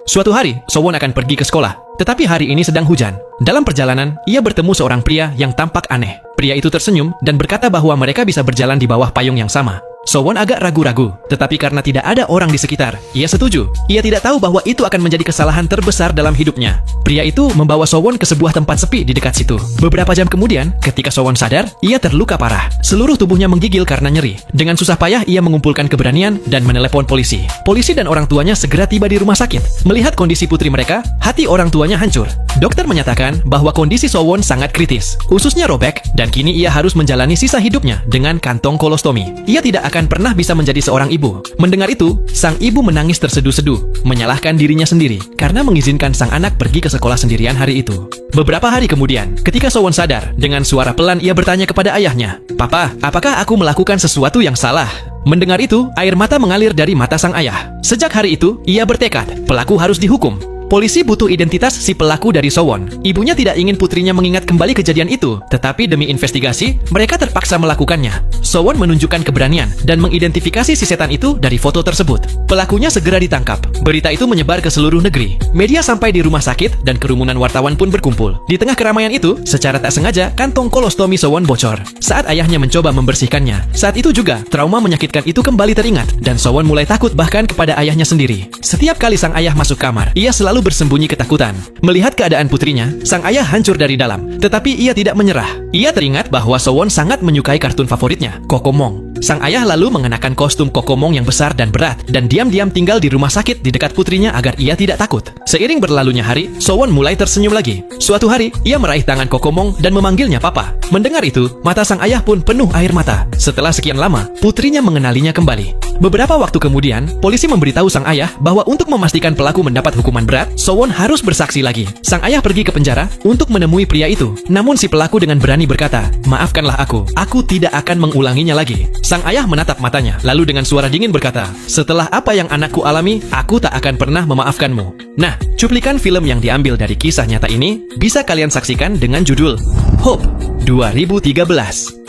Suatu hari, Sowon akan pergi ke sekolah. Tetapi hari ini sedang hujan. Dalam perjalanan, ia bertemu seorang pria yang tampak aneh. Pria itu tersenyum dan berkata bahwa mereka bisa berjalan di bawah payung yang sama. Sowon agak ragu-ragu, tetapi karena tidak ada orang di sekitar, ia setuju. Ia tidak tahu bahwa itu akan menjadi kesalahan terbesar dalam hidupnya. Pria itu membawa Sowon ke sebuah tempat sepi di dekat situ. Beberapa jam kemudian, ketika Sowon sadar, ia terluka parah. Seluruh tubuhnya menggigil karena nyeri. Dengan susah payah, ia mengumpulkan keberanian dan menelepon polisi. Polisi dan orang tuanya segera tiba di rumah sakit. Melihat kondisi putri mereka, hati orang tuanya hancur. Dokter menyatakan bahwa kondisi Sowon sangat kritis. Ususnya robek, dan kini ia harus menjalani sisa hidupnya dengan kantong kolostomi. Ia tidak akan pernah bisa menjadi seorang ibu. Mendengar itu, sang ibu menangis terseduh-seduh, menyalahkan dirinya sendiri karena mengizinkan sang anak pergi ke sekolah sendirian hari itu. Beberapa hari kemudian, ketika Sowon sadar, dengan suara pelan ia bertanya kepada ayahnya, "Papa, apakah aku melakukan sesuatu yang salah?" Mendengar itu, air mata mengalir dari mata sang ayah. Sejak hari itu, ia bertekad, pelaku harus dihukum. Polisi butuh identitas si pelaku dari Sowon. Ibunya tidak ingin putrinya mengingat kembali kejadian itu, tetapi demi investigasi, mereka terpaksa melakukannya. Sowon menunjukkan keberanian dan mengidentifikasi si setan itu dari foto tersebut. Pelakunya segera ditangkap. Berita itu menyebar ke seluruh negeri. Media sampai di rumah sakit dan kerumunan wartawan pun berkumpul. Di tengah keramaian itu, secara tak sengaja, kantong kolostomi Sowon bocor. Saat ayahnya mencoba membersihkannya, saat itu juga, trauma menyakitkan itu kembali teringat, dan Sowon mulai takut bahkan kepada ayahnya sendiri. Setiap kali sang ayah masuk kamar, ia selalu bersembunyi ketakutan. Melihat keadaan putrinya, sang ayah hancur dari dalam. Tetapi ia tidak menyerah. Ia teringat bahwa Sowon sangat menyukai kartun favoritnya, Kokomon. Sang ayah lalu mengenakan kostum Kokomon yang besar dan berat, dan diam-diam tinggal di rumah sakit di dekat putrinya agar ia tidak takut. Seiring berlalunya hari, Sowon mulai tersenyum lagi. Suatu hari, ia meraih tangan Kokomon dan memanggilnya papa. Mendengar itu, mata sang ayah pun penuh air mata. Setelah sekian lama, putrinya mengenalinya kembali. Beberapa waktu kemudian, polisi memberitahu sang ayah bahwa untuk memastikan pelaku mendapat hukuman berat, Sowon harus bersaksi lagi. Sang ayah pergi ke penjara untuk menemui pria itu. Namun si pelaku dengan berani berkata, "Maafkanlah aku tidak akan mengulanginya lagi." Sang ayah menatap matanya, lalu dengan suara dingin berkata, "Setelah apa yang anakku alami, aku tak akan pernah memaafkanmu." Nah, cuplikan film yang diambil dari kisah nyata ini bisa kalian saksikan dengan judul Hope 2013.